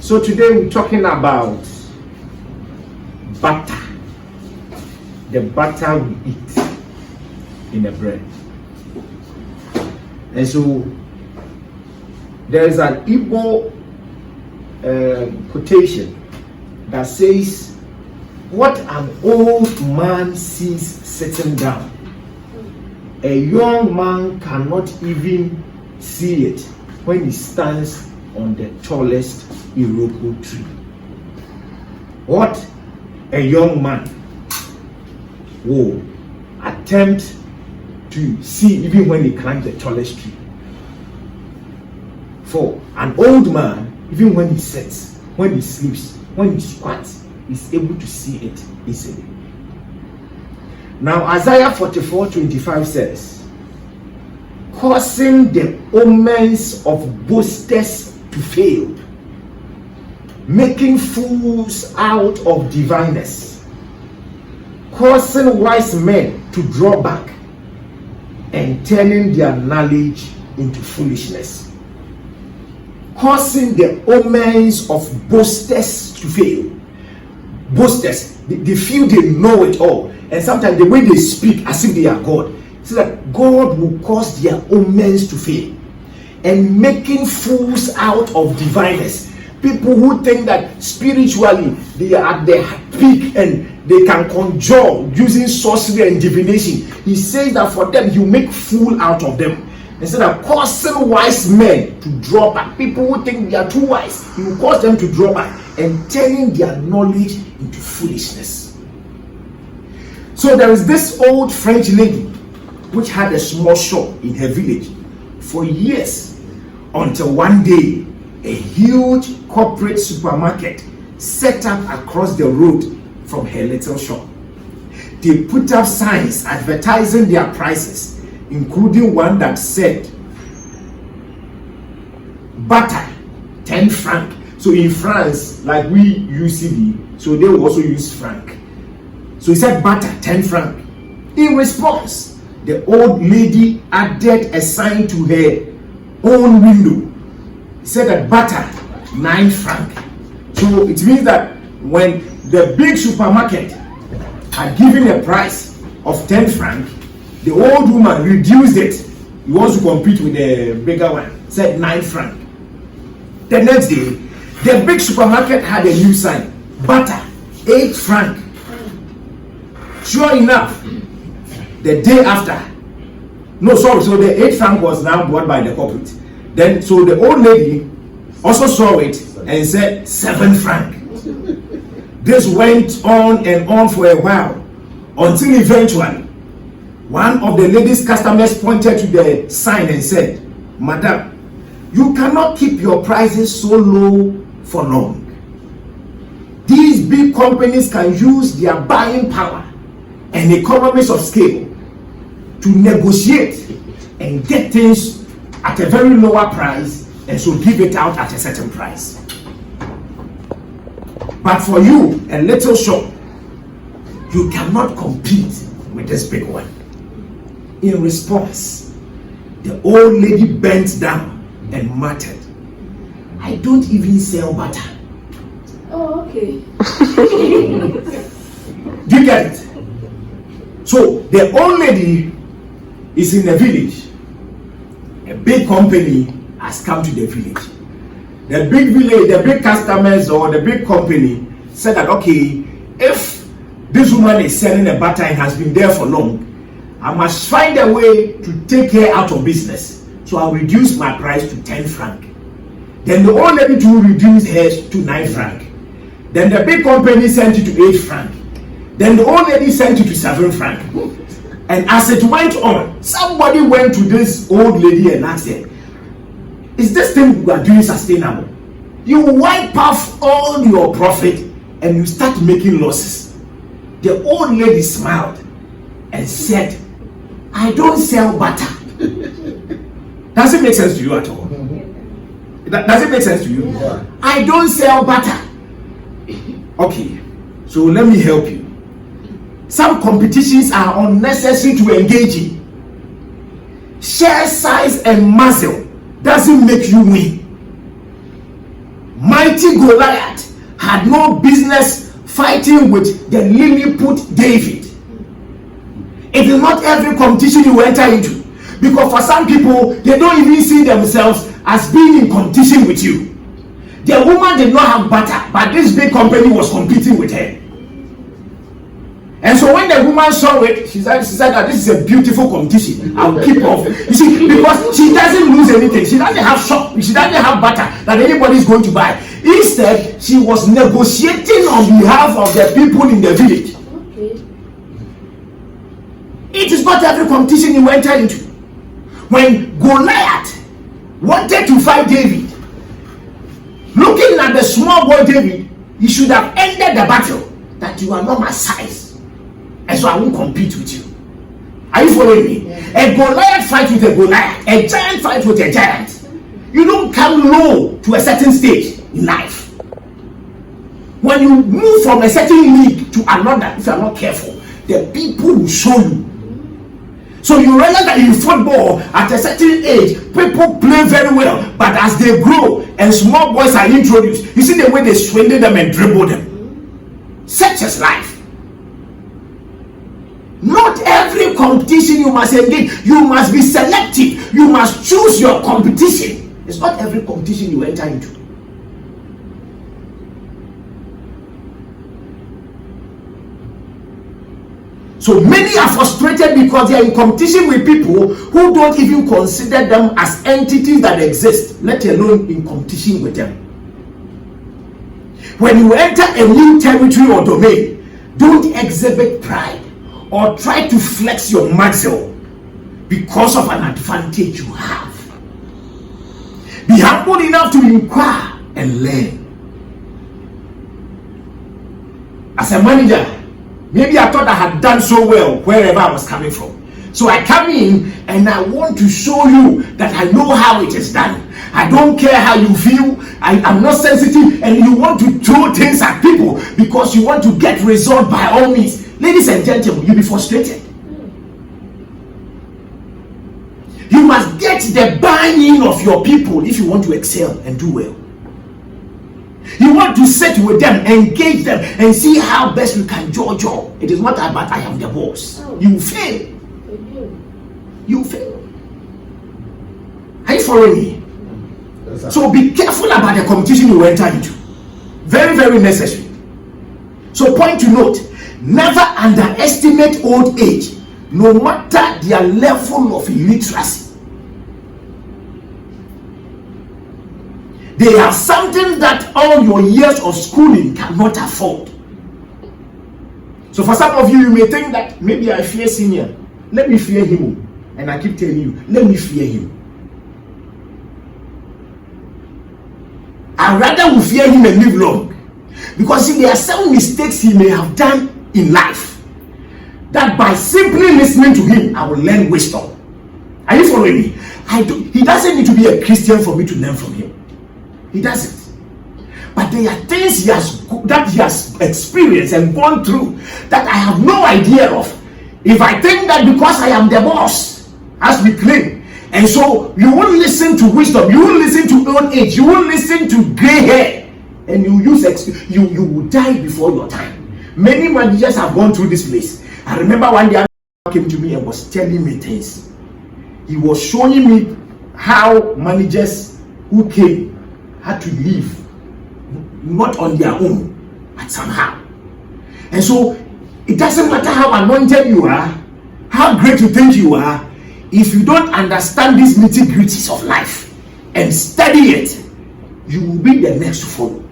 So today we're talking about butter. The butter we eat in the bread. And so there is an Igbo quotation that says, what an old man sees sitting down, a young man cannot even see it when he stands on the tallest Iroko tree. What a young man will attempt to see even when he climbs the tallest tree. For an old man, even when he sits, when he sleeps, when he squats, he's able to see it easily. Now Isaiah 44:25 says, causing the omens of boasters to fail, making fools out of diviners, causing wise men to draw back, and turning their knowledge into foolishness. Causing the omens of boasters to fail. Boasters, they feel they know it all, and sometimes the way they speak as if they are God, so that God will cause their omens to fail, and making fools out of diviners. People who think that spiritually they are at their peak and they can conjure using sorcery and divination. He says that for them, you make fool out of them. Instead of causing wise men to draw back, people who think they are too wise, he will cause them to draw back and turning their knowledge into foolishness. So there is this old French lady which had a small shop in her village for years, until one day a huge corporate supermarket set up across the road from her little shop. They put up signs advertising their prices, including one that said butter 10 francs. So in France, like we use CD, so they will also use franc. So he said butter 10 francs. In response, the old lady added a sign to her own window. He said that butter 9 francs. So it means that when the big supermarket had given a price of 10 francs, the old woman reduced it. He wants to compete with the bigger one. Said 9 francs. The next day, the big supermarket had a new sign. Butter 8 francs. Sure enough, the day after, so the 8 francs was now bought by the corporate. Then, so the old lady also saw it and said 7 francs. This went on and on for a while, until eventually one of the lady's customers pointed to the sign and said, Madam, you cannot keep your prices so low for long. These big companies can use their buying power and economies of scale to negotiate and get things at a very lower price, and so give it out at a certain price. But for you, a little shop, you cannot compete with this big one. In response, the old lady bent down and muttered, I don't even sell butter. Oh, okay. Do you get it? So the old lady is in a village. A big company has come to the village. The big customers or the big company said that, okay, if this woman is selling a butter and has been there for long, I must find a way to take her out of business. So I'll reduce my price to 10 francs. Then the old lady too reduced hers to 9 francs. Then the big company sent it to 8 francs. Then the old lady sent it to 7 francs. And as it went on, somebody went to this old lady and asked her, is this thing we are doing sustainable? You wipe off all your profit and you start making losses. The old lady smiled and said, I don't sell butter. Does it make sense to you at all? Does it make sense to you? Yeah. I don't sell butter. Okay, so let me help you. Some competitions are unnecessary to engage in. Share size and muscle doesn't make you win. mighty Goliath had no business fighting with the Lilliput David. It is not every competition you enter into, because for some people, they don't even see themselves as being in competition with you. The woman did not have butter, but this big company was competing with her. And so when the woman saw it, she said that this is a beautiful competition. I'll keep off. You see, because she doesn't lose anything. She doesn't have shop. She doesn't have butter that anybody is going to buy. Instead, she was negotiating on behalf of the people in the village. Okay. It is not every competition you enter into. When Goliath wanted to fight David, looking at the small boy David, he should have ended the battle. That you are not my size, and so I won't compete with you. Are you following me? Yeah. A Goliath fight with a Goliath, a giant fight with a giant. You don't come low to a certain stage in life. When you move from a certain league to another, if you are not careful, the people will show you. So you realize that in football, at a certain age, people play very well, but as they grow and small boys are introduced, you see the way they swindle them and dribble them. Such is life. Not every competition you must engage. You must be selective. You must choose your competition. It's not every competition you enter into. So many are frustrated because they are in competition with people who don't even consider them as entities that exist, let alone in competition with them. When you enter a new territory or domain, don't exhibit pride or try to flex your muscle because of an advantage you have. Be humble enough to inquire and learn. As a manager, maybe I thought I had done so well wherever I was coming from. So I come in and I want to show you that I know how it is done. I don't care how you feel. I'm not sensitive, and you want to throw things at people because you want to get result by all means. Ladies and gentlemen, you'll be frustrated. You must get the buy-in of your people if you want to excel and do well. You want to sit with them, engage them, and see how best you can judge all. It is not about I am the boss. You fail. You fail. Are you following me? So be careful about the competition you enter into. Very, very necessary. So point to note, never underestimate old age, no matter their level of illiteracy. They have something that all your years of schooling cannot afford. So for some of you, you may think that maybe I fear senior. Let me fear him. And I keep telling you, let me fear him. I rather will fear him and live long. Because see, there are some mistakes he may have done in life that by simply listening to him, I will learn wisdom. Are you following me? He doesn't need to be a Christian for me to learn from him. He doesn't. But there are things that he has experienced and gone through that I have no idea of. If I think that because I am the boss, as we claim, and so you won't listen to wisdom, you won't listen to old age, you won't listen to gray hair, and you will die before your time. Many managers have gone through this place. I remember one day a man came to me and was telling me things. He was showing me how managers who came had to leave, not on their own, but somehow. And so it doesn't matter how anointed you are, how great you think you are, if you don't understand these nitty-gritties of life and study it, you will be the next to follow.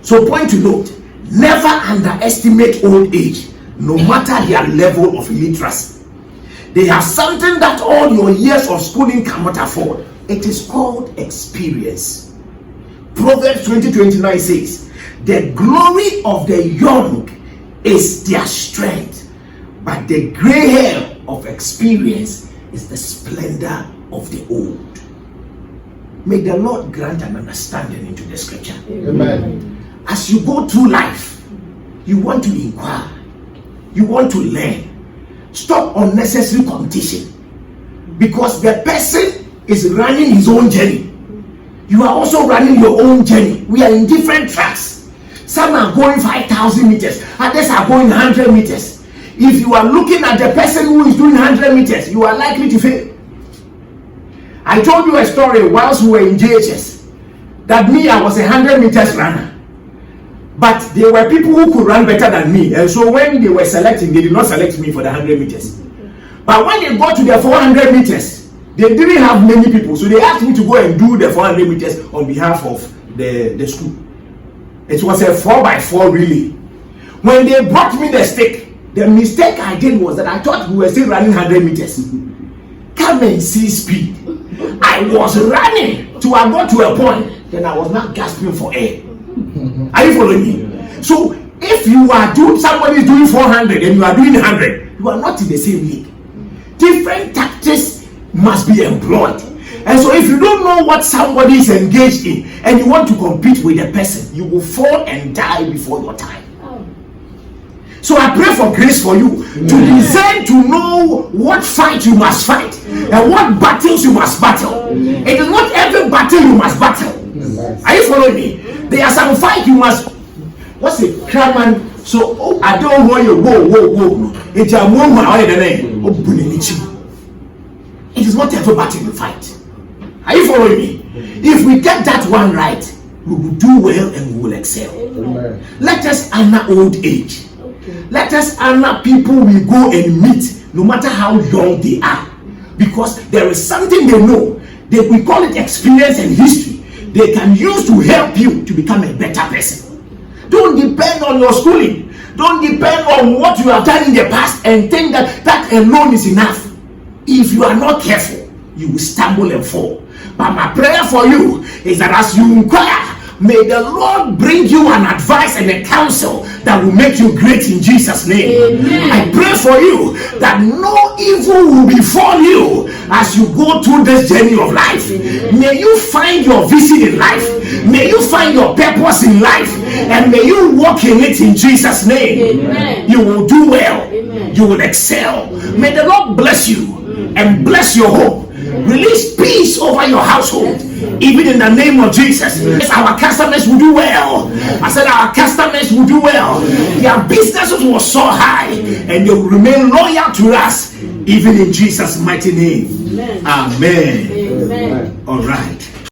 So point to note, never underestimate old age, no matter their level of illiteracy. They have something that all your years of schooling cannot afford. It is called experience. Proverbs 20:29 says, the glory of the young is their strength, but the gray hair of experience is the splendor of the old. May the Lord grant an understanding into the scripture. Amen. As you go through life, you want to inquire, you want to learn. Stop unnecessary competition, because the person is running his own journey. You are also running your own journey. We are in different tracks. Some are going 5,000 meters, others are going 100 meters. If you are looking at the person who is doing 100 meters, you are likely to fail. I told you a story whilst we were in JHS that me, I was a 100 meters runner. But there were people who could run better than me. And so when they were selecting, they did not select me for the 100 meters. But when they got to the 400 meters, they didn't have many people. So they asked me to go and do the 400 meters on behalf of the school. It was a 4x4 relay. When they brought me the stick, the mistake I did was that I thought we were still running 100 meters. Come and see speed. I was running till I got to a point, then I was not gasping for air. Are you following me? So if you are doing, somebody is doing 400 and you are doing 100, you are not in the same league. Different tactics must be employed. And so if you don't know what somebody is engaged in and you want to compete with a person, you will fall and die before your time. So I pray for grace for you to discern, to know what fight you must fight and what battles you must battle. It is not every battle you must battle. Are you following me? There are some fight you must. What's it? Craman. So I don't want you. Whoa. It's a woman. It is not every battle you fight. Are you following me? If we get that one right, we will do well and we will excel. Let us honor old age. Let us honor people we go and meet, no matter how young they are, because there is something they know. We call it experience and history. They can use to help you to become a better person. Don't depend on your schooling. Don't depend on what you have done in the past and think that that alone is enough. If you are not careful, you will stumble and fall. But my prayer for you is that as you inquire, may the Lord bring you an advice and a counsel that will make you great in Jesus' name. Amen. I pray for you that no evil will befall you as you go through this journey of life. Amen. May you find your vision in life. Amen. May you find your purpose in life. Amen. And may you walk in it in Jesus' name. Amen. You will do well. Amen. You will excel. Amen. May the Lord bless you and bless your home. Release peace over your household, even in the name of Jesus. Yes, our customers will do well. I said our customers will do well. Their businesses will soar high and they will remain loyal to us, even in Jesus' mighty name. Amen. Amen. All right.